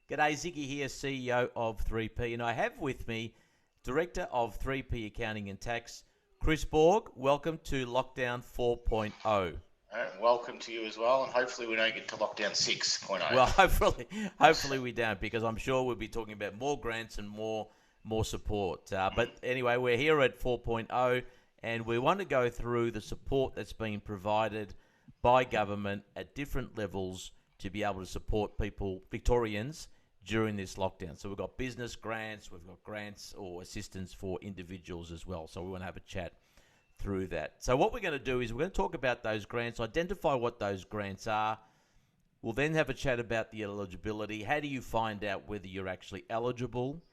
G'day, Ziggy here, CEO of 3P, and I have with me Director of 3P Accounting and Tax, Chris Borg. Welcome to Lockdown 4.0. Welcome to you as well, and hopefully we don't get to lockdown 6.0. Well, hopefully we don't, because I'm sure we'll be talking about more grants and more support. But anyway, we're here at 4.0, and we want to go through the support that's being provided by government at different levels to be able to support people, Victorians, during this lockdown. So we've got business grants, we've got grants or assistance for individuals as well. So we want to have a chat through that. So what we're going to do is we're going to talk about those grants, identify what those grants are. We'll then have a chat about the eligibility. How do you find out whether you're actually eligible?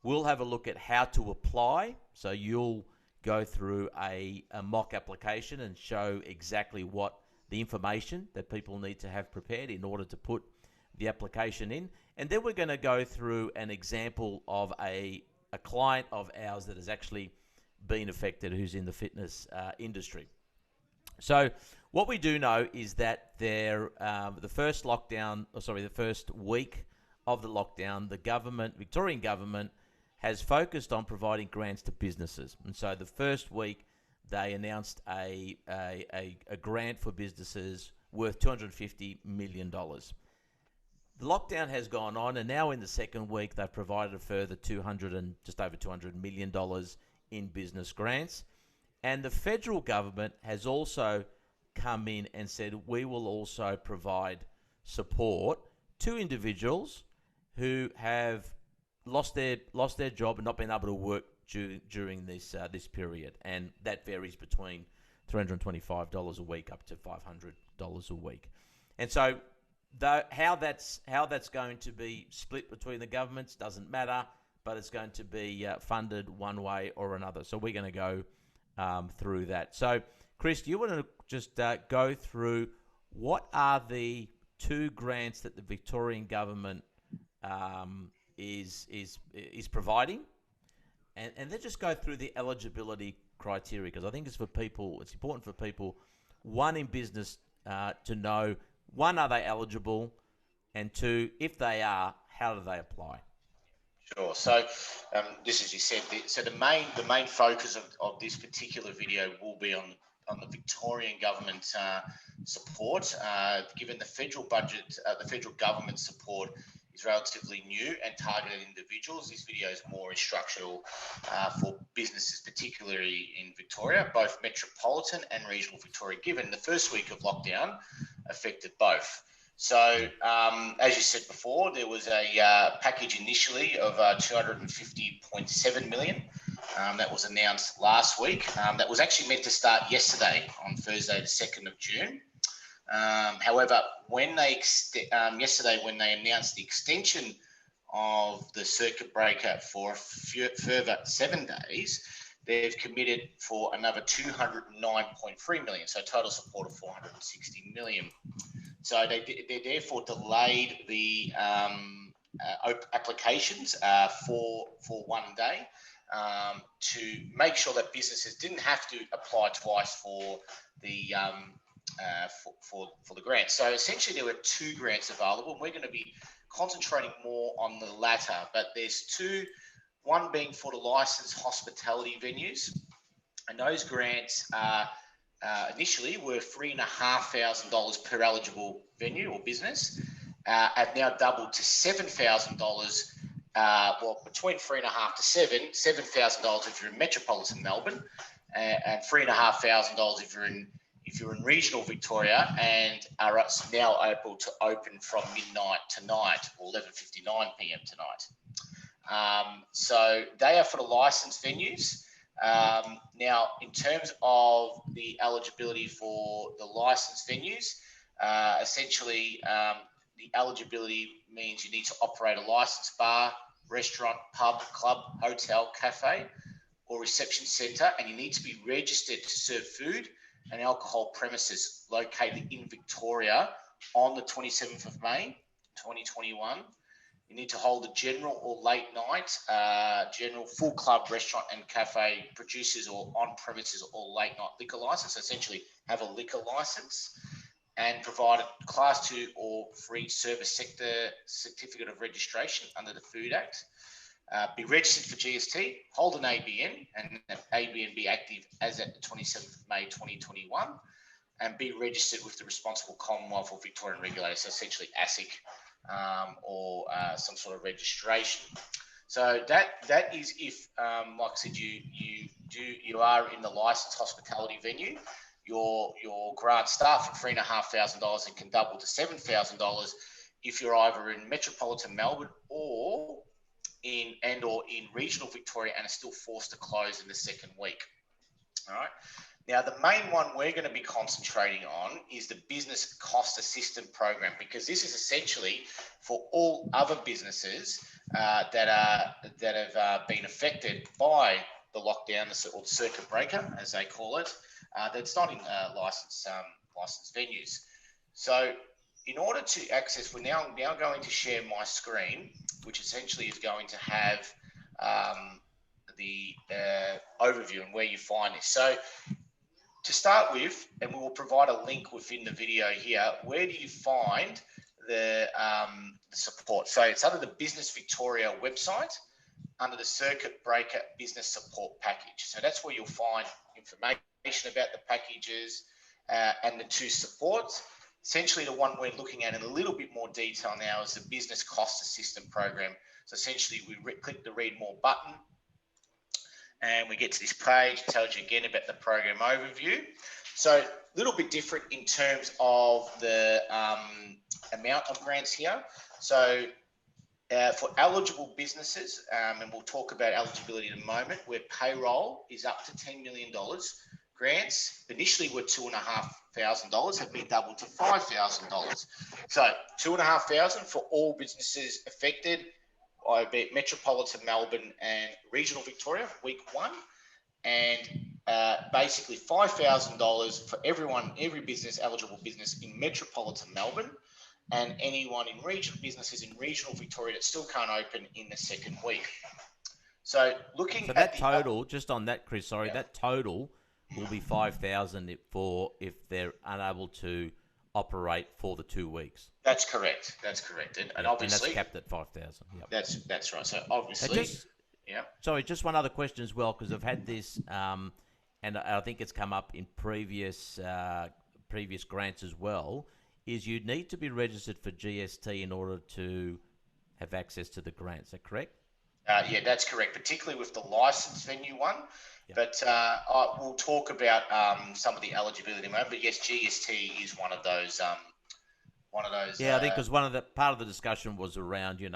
We'll have a look at how to apply. So you'll go through a mock application and show exactly what the information that people need to have prepared in order to put the application in. And then we're going to go through an example of a client of ours that has actually been affected, who's in the fitness industry. So what we do know is that the first week of the lockdown, the government, Victorian government, has focused on providing grants to businesses. And so the first week, they announced a grant for businesses worth $250 million. The lockdown has gone on, and now in the second week, they've provided a further just over $200 million in business grants. And the federal government has also come in and said, we will also provide support to individuals who have lost their job and not been able to work during this period. And that varies between $325 a week up to $500 a week. And so how that's going to be split between the governments doesn't matter, but it's going to be funded one way or another. So we're going to go through that. So, Chris, do you want to just go through what are the two grants that the Victorian government is providing, and then just go through the eligibility criteria, because I think it's important for people, one, in business to know, one, are they eligible, and two, if they are, how do they apply? Sure. So, just as you said, the main focus of this particular video will be on the Victorian government support. Given the federal budget, the federal government support is relatively new and targeted individuals. This video is more instructional for businesses, particularly in Victoria, both metropolitan and regional Victoria, given the first week of lockdown affected both. So, as you said before, there was a package initially of $250.7 million that was announced last week. That was actually meant to start yesterday, on Thursday, the 2nd of June. However, yesterday, when they announced the extension of the circuit breaker for a further 7 days, they've committed for another $209.3 million, so total support of $460 million. So they therefore delayed the applications for 1 day to make sure that businesses didn't have to apply twice for the grant. So essentially, there were two grants available. We're going to be concentrating more on the latter, but there's two. One being for the licensed hospitality venues, and those grants initially were $3,500 per eligible venue or business, have now doubled to $7,000. Between $3,500 to $7,000 if you're in metropolitan Melbourne, and $3,500 if you're in regional Victoria, and are now able to open from midnight tonight or 11:59 p.m. tonight. So they are for the licensed venues. Now, in terms of the eligibility for the licensed venues, essentially the eligibility means you need to operate a licensed bar, restaurant, pub, club, hotel, cafe, or reception centre, and you need to be registered to serve food and alcohol premises located in Victoria on the 27th of May, 2021. You need to hold a general or late night, general full club, restaurant and cafe producers or on premises or late night liquor license. So essentially have a liquor license. and provide a Class 2 or free service sector certificate of registration under the Food Act. Be registered for GST, hold an ABN, and that ABN be active as at the 27th of May 2021, and be registered with the responsible Commonwealth or Victorian regulator, so essentially ASIC or some sort of registration. So that is if, like I said, you are in the licensed hospitality venue. Your grant starts at $3,500 and can double to $7,000 if you're either in metropolitan Melbourne or in regional Victoria and are still forced to close in the second week. All right. Now, the main one we're going to be concentrating on is the Business Cost Assistance Program, because this is essentially for all other businesses that have been affected by the lockdown or the circuit breaker, as they call it, that's not in licensed venues. So, in order to access, we're now going to share my screen, which essentially is going to have the overview and where you find this. So, to start with, and we will provide a link within the video here, where do you find the support? So it's under the Business Victoria website, under the Circuit Breaker Business Support Package. So that's where you'll find information about the packages and the two supports. Essentially, the one we're looking at in a little bit more detail now is the Business Cost Assistance Program. So essentially, we click the Read More button, and we get to this page. It tells you again about the program overview. So a little bit different in terms of the amount of grants here. So for eligible businesses, and we'll talk about eligibility in a moment, where payroll is up to $10 million. Grants initially were $2,500, have been doubled to $5,000. So $2,500 for all businesses affected, I bet metropolitan Melbourne and regional Victoria, week 1, and basically $5,000 for every business, eligible business in metropolitan Melbourne, and anyone in businesses in regional Victoria that still can't open in the second week. So looking at that total, just on that, Chris, sorry, yeah. That total will be $5,000 if they're unable to operate for the 2 weeks. That's correct. And obviously, and that's capped at 5,000. Yep. That's right. So obviously, Sorry, just one other question as well, because I've had this, and I think it's come up in previous grants as well. Is you need to be registered for GST in order to have access to the grant. Is that correct? Yeah, that's correct, particularly with the licensed venue one. Yep. But we'll talk about some of the eligibility in a moment. But yes, GST is one of those. Yeah, I think because part of the discussion was around, if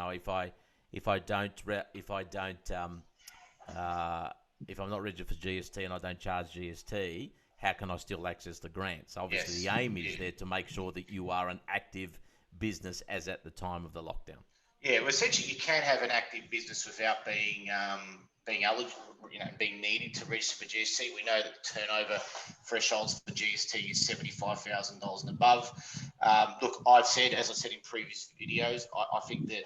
I'm not registered for GST and I don't charge GST, how can I still access the grants? Obviously, the aim is there to make sure that you are an active business as at the time of the lockdown. Yeah, well, essentially, you can have an active business without being eligible, being needed to register for GST. We know that the turnover thresholds for GST is $75,000 and above. Look, as I said in previous videos, I think that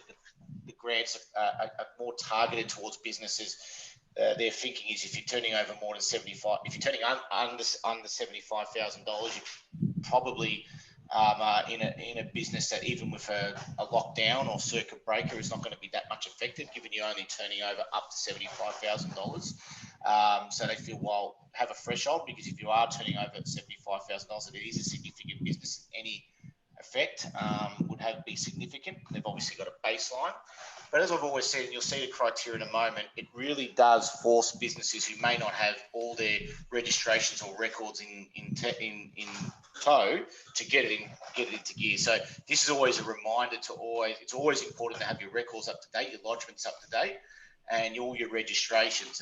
the grants are more targeted towards businesses. Their thinking is if you're turning over more than if you're turning under $75,000, you probably in a business that even with a lockdown or circuit breaker is not going to be that much affected, given you're only turning over up to $75,000. So they feel, well, have a threshold, because if you are turning over $75,000, it is a significant business. Any effect would be significant. They've obviously got a baseline. But as I've always said, and you'll see the criteria in a moment, it really does force businesses who may not have all their registrations or records in tow to get it into gear. So this is always a reminder it's always important to have your records up to date, your lodgements up to date, and all your registrations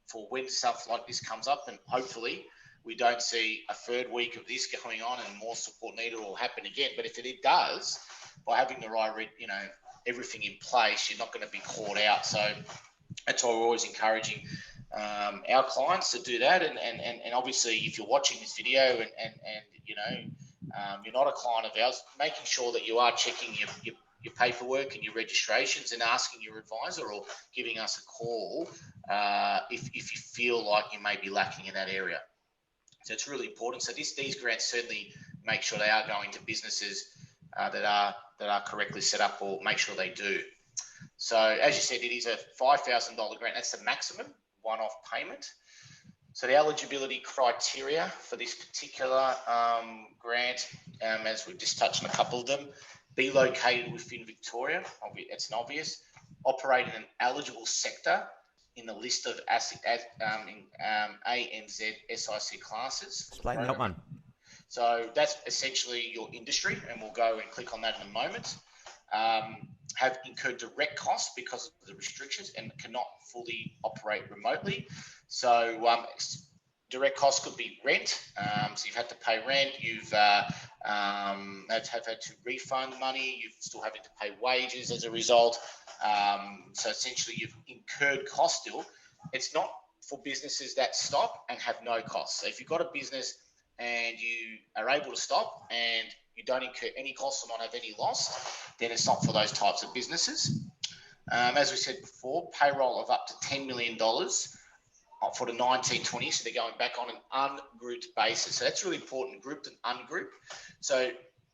for when stuff like this comes up. And hopefully we don't see a third week of this going on and more support needed will happen again. But if it does, by having the right, everything in place, you're not going to be caught out. So that's why we're always encouraging our clients to do that. And obviously, if you're watching this video and you're not a client of ours, making sure that you are checking your paperwork and your registrations and asking your advisor or giving us a call if you feel like you may be lacking in that area. So it's really important. So these grants certainly make sure they are going to businesses that are correctly set up, or make sure they do. So as you said, it is a $5,000 grant. That's the maximum one-off payment. So the eligibility criteria for this particular grant, as we've just touched on a couple of them, be located within Victoria. It's an obvious. Operate in an eligible sector in the list of ANZ SIC classes. Explain that one. So that's essentially your industry, and we'll go and click on that in a moment. Have incurred direct costs because of the restrictions and cannot fully operate remotely. So direct costs could be rent. So you've had to pay rent. You've had to refund money. You've still having to pay wages as a result. So essentially, you've incurred costs still. It's not for businesses that stop and have no costs. So if you've got a business and you are able to stop and you don't incur any costs or not have any loss, then it's not for those types of businesses. As we said before, payroll of up to $10 million for the 1920, so they're going back on an ungrouped basis. So that's really important, grouped and ungrouped. So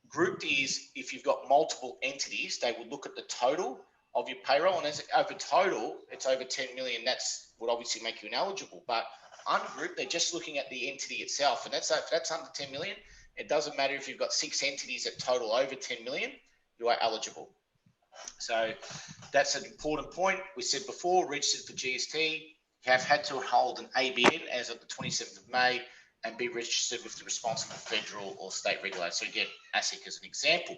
grouped is if you've got multiple entities, they will look at the total of your payroll, and as over total, it's over 10 million. That's would obviously make you ineligible. But ungrouped, they're just looking at the entity itself, and that's under 10 million. It doesn't matter if you've got 6 entities that total over 10 million, you are eligible. So that's an important point. We said before, registered for GST, have had to hold an ABN as of the 27th of May and be registered with the responsible federal or state regulator. So again, ASIC as an example.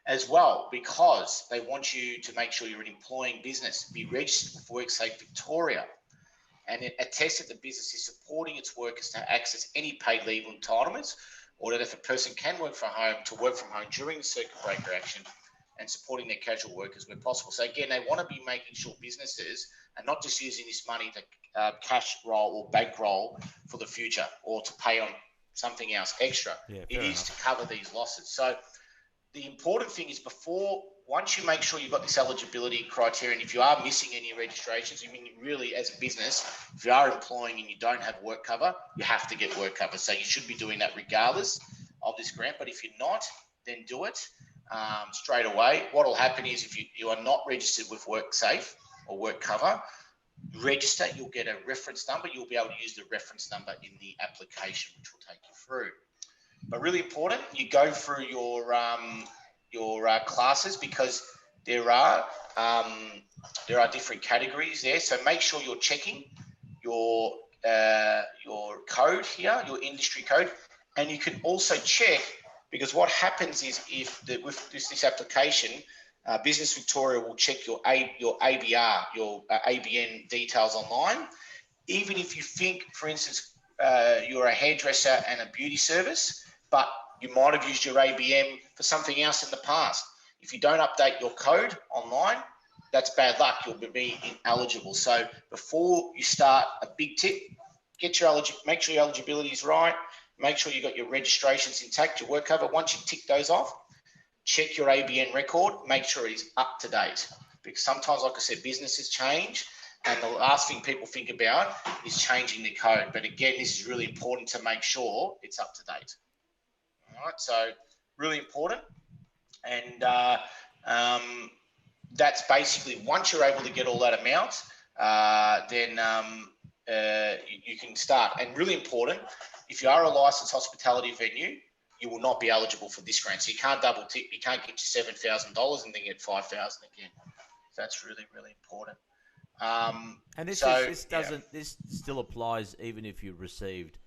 As well, because they want you to make sure you're an employing business, be registered with WorkSafe Victoria, and it attests that the business is supporting its workers to access any paid leave entitlements, or that if a person can work from home, to work from home during the circuit breaker action, and supporting their casual workers where possible. So again, they want to be making sure businesses are not just using this money to cash roll or bankroll for the future, or to pay on something else extra. Yeah, it is to cover these losses. So the important thing is once you make sure you've got this eligibility criteria, and if you are missing any registrations, I mean, really as a business, if you are employing and you don't have work cover, you have to get work cover. So you should be doing that regardless of this grant. But if you're not, then do it straight away. What will happen is if you are not registered with WorkSafe or work cover, register, you'll get a reference number. You'll be able to use the reference number in the application, which will take you through. But really important, you go through your classes, because there are different categories there. So make sure you're checking your code here, your industry code, and you can also check, because what happens is with this application, Business Victoria will check your ABR, your ABN details online. Even if you think, for instance, you're a hairdresser and a beauty service, but you might have used your ABM for something else in the past. If you don't update your code online, that's bad luck. You'll be ineligible. So before you start, a big tip, make sure your eligibility is right. Make sure you got your registrations intact, your work cover. Once you tick those off, check your ABN record, make sure it's up to date. Because sometimes, like I said, businesses change, and the last thing people think about is changing the code. But again, this is really important to make sure it's up to date. All right, so really important. And that's basically, once you're able to get all that amount, then you can start. And really important, if you are a licensed hospitality venue, you will not be eligible for this grant. So you can't double tick. You can't get your $7,000 and then get $5,000 again. So that's really, really important. And this still applies even if you received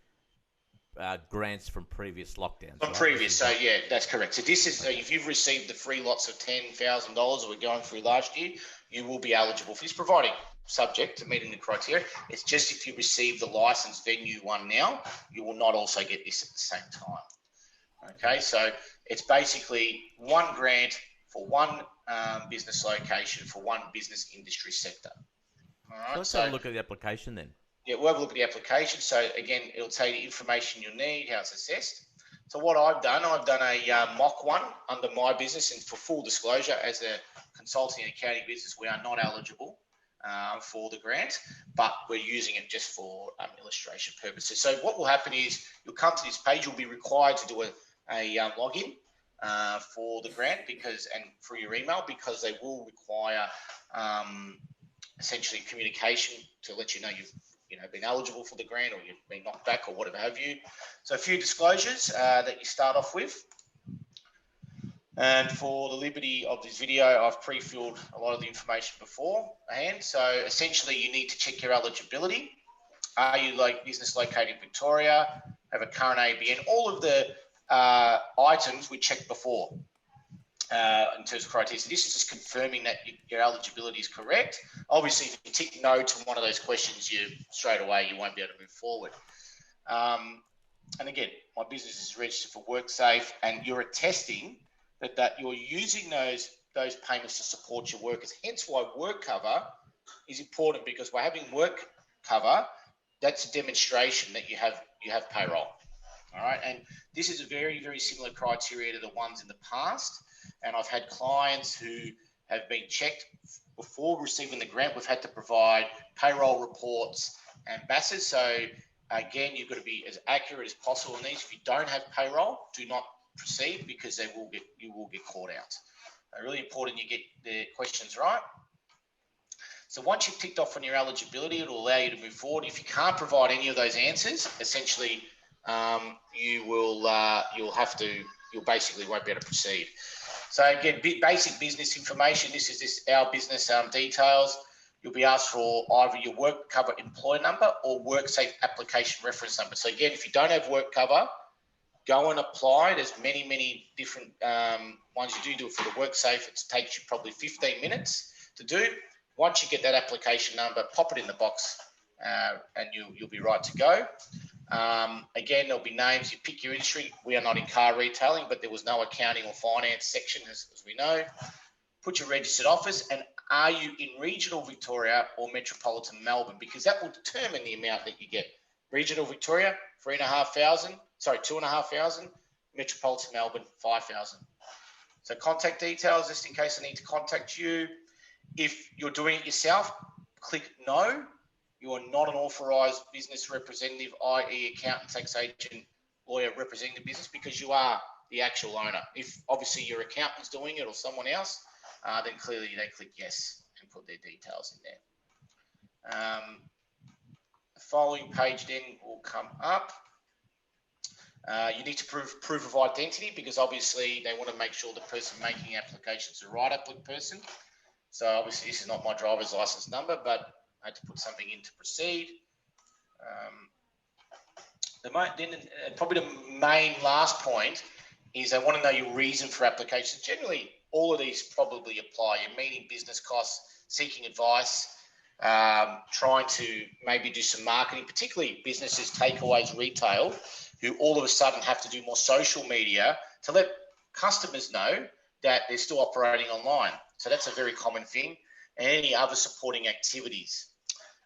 grants from previous lockdowns. From previous, so yeah, that's correct. So this is, if you've received the free lots of $10,000 that we're going through last year, you will be eligible for this, providing subject to meeting the criteria. It's just if you receive the licensed venue one now, you will not also get this at the same time. Okay, so it's basically one grant for one business location for one business industry sector. All right, so let's have a look at the application then. Yeah, we'll have a look at the application. So again, it'll tell you the information you'll need, how it's assessed. So what I've done a mock one under my business, and for full disclosure, as a consulting and accounting business, we are not eligible for the grant, but we're using it just for illustration purposes. So what will happen is you'll come to this page, you'll be required to do a login for the grant and through your email, because they will require essentially communication to let you know you've been eligible for the grant, or you've been knocked back, or whatever have you. So a few disclosures that you start off with. And for the liberty of this video, I've pre-filled a lot of the information beforehand. So essentially, you need to check your eligibility. Are you business located in Victoria? Have a current ABN? All of the items we checked before in terms of criteria. So this is just confirming that your eligibility is correct. Obviously, if you tick no to one of those questions, straight away you won't be able to move forward. And again, my business is registered for WorkSafe, and you're attesting that you're using those payments to support your workers. Hence why work cover is important, because by having work cover, that's a demonstration that you have payroll. All right, and this is a very, very similar criteria to the ones in the past. And I've had clients who have been checked before receiving the grant. We've had to provide payroll reports and BASs. So again, you've got to be as accurate as possible in these. If you don't have payroll, do not proceed, because you will get caught out. Really important you get the questions right. So once you've ticked off on your eligibility, it will allow you to move forward. If you can't provide any of those answers, essentially you'll basically won't be able to proceed. So again, basic business information. This is our business details. You'll be asked for either your work cover employer number or WorkSafe application reference number. So again, if you don't have work cover, go and apply. There's many different ones. You do it for the WorkSafe. It takes you probably 15 minutes to do. Once you get that application number, pop it in the box, and you'll be right to go. Again, there'll be names. You pick your industry. We are not in car retailing, but there was no accounting or finance section, as we know. Put your registered office, and are you in regional Victoria or metropolitan Melbourne? Because that will determine the amount that you get. Regional Victoria, 2,500. Metropolitan Melbourne, 5,000. So contact details, just in case I need to contact you. If you're doing it yourself, click no. You are not an authorised business representative, i.e. accountant, tax agent, lawyer representing the business, because you are the actual owner. If obviously your accountant's doing it or someone else, then clearly they click yes and put their details in there. The following page then will come up. You need to proof of identity, because obviously they want to make sure the person making applications is the right person. So obviously this is not my driver's license number, but I had to put something in to proceed. Probably the main last point is they want to know your reason for applications. Generally, all of these probably apply. You're meeting business costs, seeking advice, trying to maybe do some marketing, particularly businesses, takeaways, retail, who all of a sudden have to do more social media to let customers know that they're still operating online. So that's a very common thing, and any other supporting activities.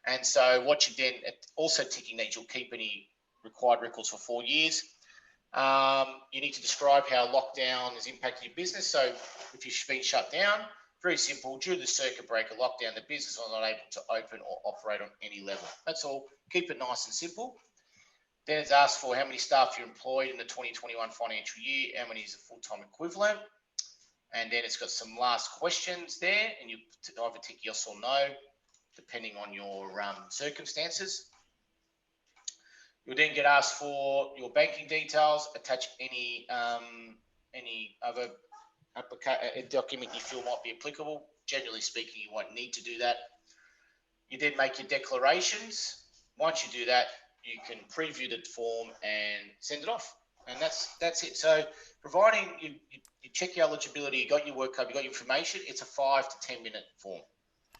And so what you then also ticking that you'll keep any required records for 4 years. You need to describe how lockdown has impacted your business. So if you've been shut down, very simple, due to the circuit breaker lockdown, the business was not able to open or operate on any level. That's all. Keep it nice and simple. Then it's asked for how many staff you're employed in the 2021 financial year, how many is a full-time equivalent. And then it's got some last questions there, and you either tick yes or no, depending on your circumstances. You'll then get asked for your banking details, attach any other document you feel might be applicable. Generally speaking, you won't need to do that. You then make your declarations. Once you do that, you can preview the form and send it off. And that's it. So providing you check your eligibility, you got your work code, you got your information, it's a 5 to 10 minute form.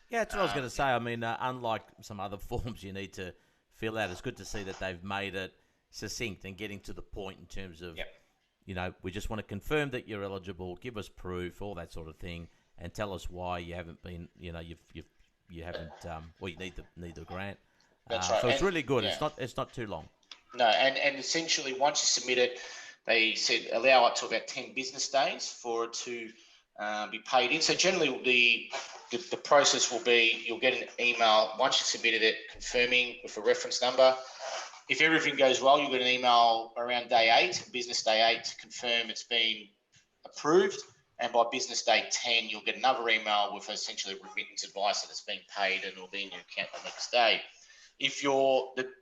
Yeah, that's what I was going to say. I mean, unlike some other forms you need to fill out, it's good to see that they've made it succinct and getting to the point in terms of, we just want to confirm that you're eligible, give us proof, all that sort of thing, and tell us why you haven't been, you haven't, you need the grant. That's right. So it's really good. Yeah. It's not too long. No, and essentially once you submit it, they said allow up to about 10 business days for it to be paid in. So generally the process will be you'll get an email once you submitted it confirming with a reference number. If everything goes well, you'll get an email around day 8, business day 8, to confirm it's been approved. And by business day 10, you'll get another email with essentially remittance advice that it's been paid and it'll be in your account the next day.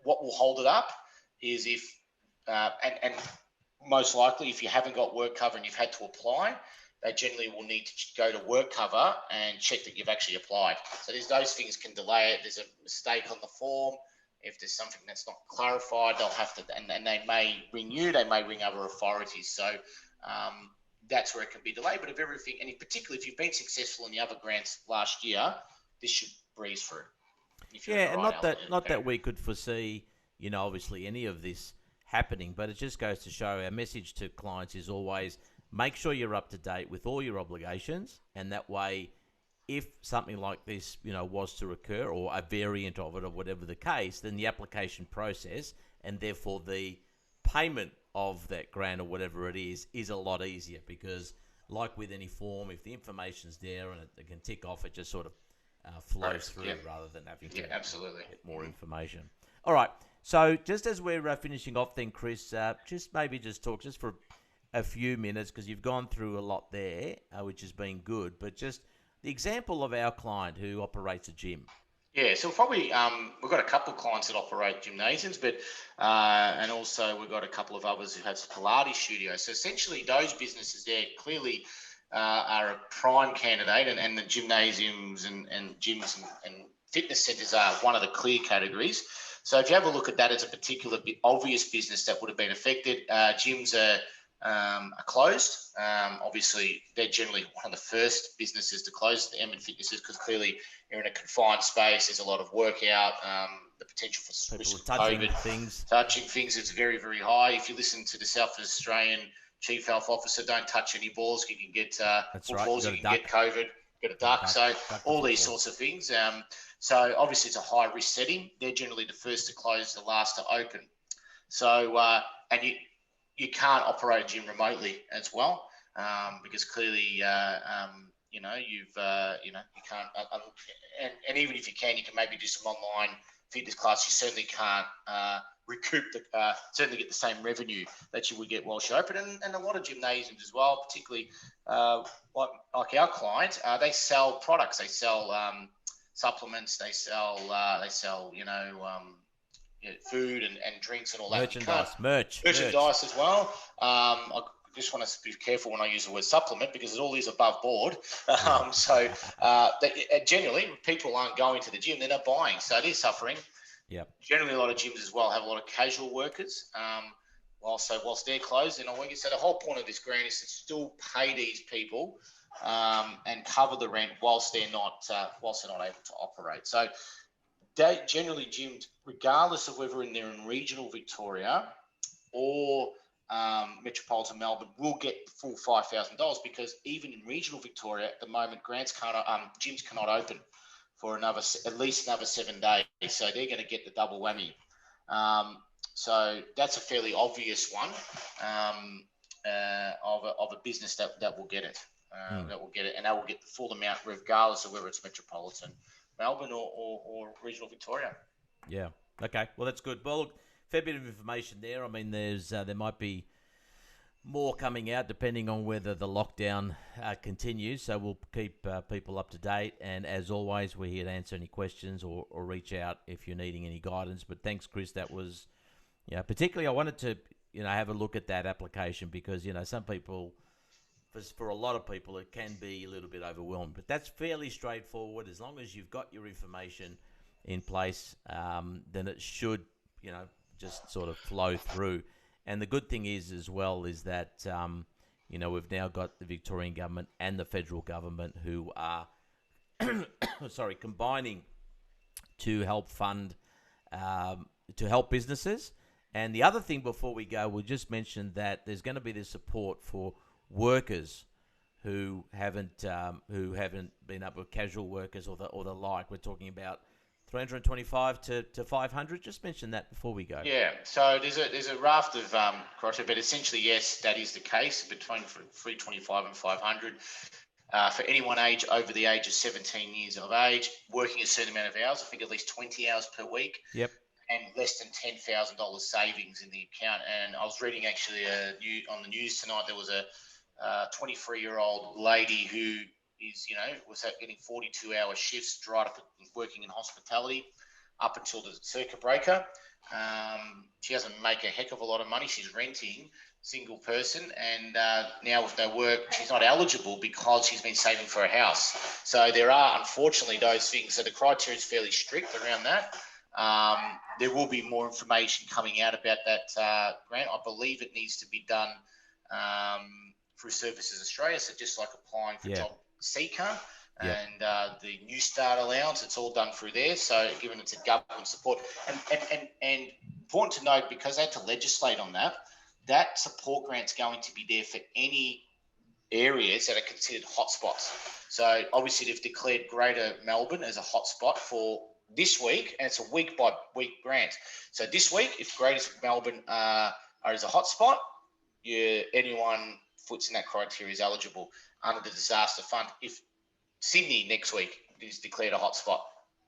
What will hold it up is if, and most likely if you haven't got work cover and you've had to apply, they generally will need to go to work cover and check that you've actually applied. So those things can delay it. There's a mistake on the form. If there's something that's not clarified, they'll have to, and they may ring you, they may ring other authorities. So that's where it can be delayed. But if everything, and particularly if you've been successful in the other grants last year, this should breeze through. Yeah, and not that we could foresee, obviously any of this happening, but it just goes to show our message to clients is always make sure you're up to date with all your obligations, and that way, if something like this, was to occur, or a variant of it, or whatever the case, then the application process and therefore the payment of that grant or whatever it is a lot easier, because like with any form, if the information's there and it can tick off, it just sort of flows through rather than having to get more information. All right. So just as we're finishing off then, Chris, just talk just for a few minutes, because you've gone through a lot there, which has been good, but just the example of our client who operates a gym. Yeah, so probably we've got a couple of clients that operate gymnasiums, but and also we've got a couple of others who have Pilates studios. So essentially, those businesses there clearly are a prime candidate, and the gymnasiums and gyms and fitness centres are one of the clear categories. So if you have a look at that as a particular obvious business that would have been affected, gyms are closed. Obviously, they're generally one of the first businesses to close, the M and fitnesses, because clearly you're in a confined space. There's a lot of workout. The potential for risk of COVID, touching things is very, very high. If you listen to the South Australian Chief Health Officer, don't touch any balls. You can get balls. You can get COVID. Get a duck. So all these sorts of things. So obviously it's a high risk setting. They're generally the first to close, the last to open. So and you can't operate a gym remotely as well, because clearly you can't. And even if you can maybe do some online fitness class. You certainly can't recoup certainly get the same revenue that you would get whilst you're open. And a lot of gymnasiums as well, particularly like our client, they sell products. They sell supplements. They sell food and drinks and all that. Merchandise as well. I just want to be careful when I use the word supplement, because it all is above board. Generally, people aren't going to the gym; they're not buying, so it is suffering. Yep. Generally, a lot of gyms as well have a lot of casual workers. Whilst they're closed, they're not working. So the whole point of this grant is to still pay these people and cover the rent whilst they're not able to operate. So generally, gyms, regardless of whether they're in regional Victoria or metropolitan Melbourne, will get the full $5,000, because even in regional Victoria at the moment, gyms cannot open for at least another 7 days. So they're going to get the double whammy. So that's a fairly obvious one of a business that will get it. That will get it, and that will get the full amount regardless of whether it's metropolitan Melbourne or regional Victoria. Yeah. Okay. Well, that's good. Well, look, fair bit of information there. I mean, there might be more coming out depending on whether the lockdown continues. So we'll keep people up to date. And as always, we're here to answer any questions or reach out if you're needing any guidance. But thanks, Chris. That was, particularly I wanted to, have a look at that application, because, some people, for a lot of people, it can be a little bit overwhelming. But that's fairly straightforward. As long as you've got your information in place, then it should, just sort of flow through. And the good thing is as well is that, we've now got the Victorian Government and the federal government who are, combining to help fund, to help businesses. And the other thing before we go, we'll just mention that there's going to be this support for workers who haven't been able, casual workers or the like. We're talking about 325 to 500. Just mention that before we go. Yeah, so there's a raft of criteria, but essentially, yes, that is the case, between 325 and 500. For anyone over the age of 17 years of age, working a certain amount of hours, I think at least 20 hours per week. Yep. and less than $10,000 savings in the account. And I was reading actually on the news tonight, there was a 23-year-old lady who was getting 42-hour shifts, dried up working in hospitality up until the circuit breaker. She doesn't make a heck of a lot of money. She's renting, single person, and now with no work, she's not eligible because she's been saving for a house. So there are, unfortunately, those things. So the criteria is fairly strict around that. There will be more information coming out about that grant. I believe it needs to be done through Services Australia, so just like applying for Job Seeker and the New Start allowance, it's all done through there. So given it's a government support, and important to note, because they had to legislate on that, that support grant's going to be there for any areas that are considered hotspots. So obviously they've declared Greater Melbourne as a hotspot for this week, and it's a week by week grant. So this week, if Greater Melbourne is a hotspot, anyone foots in that criteria is eligible under the disaster fund. If Sydney next week is declared a hotspot,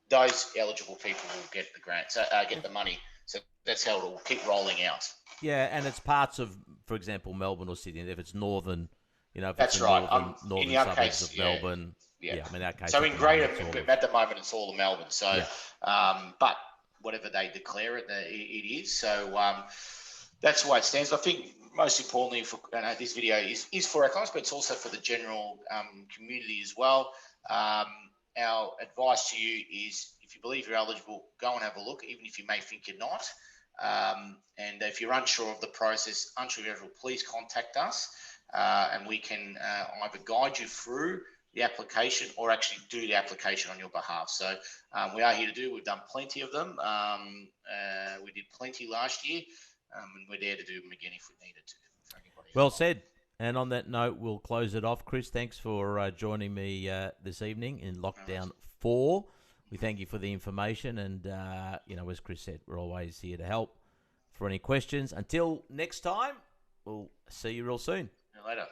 those eligible people will get the grant, get the money. So that's how it will keep rolling out. Yeah, and it's parts of, for example, Melbourne or Sydney. If it's northern, if that's it's right. northern in our suburbs case, of Melbourne. Yeah. I mean, our case. So in Greater, at the moment, it's all of Melbourne. So, but whatever they declare it, it is. So that's the way it stands. I think most importantly, this video is for our clients, but it's also for the general community as well. Our advice to you is, if you believe you're eligible, go and have a look, even if you may think you're not. And if you're unsure of the process, unsure of it, please contact us, and we can either guide you through the application or actually do the application on your behalf. So we are here to do. We've done plenty of them. We did plenty last year, and we're there to do them again if we needed to. For anybody Well said. And on that note, we'll close it off. Chris, thanks for joining me this evening in Lockdown 4. We thank you for the information, and as Chris said, we're always here to help. For any questions, until next time, we'll see you real soon. See you later.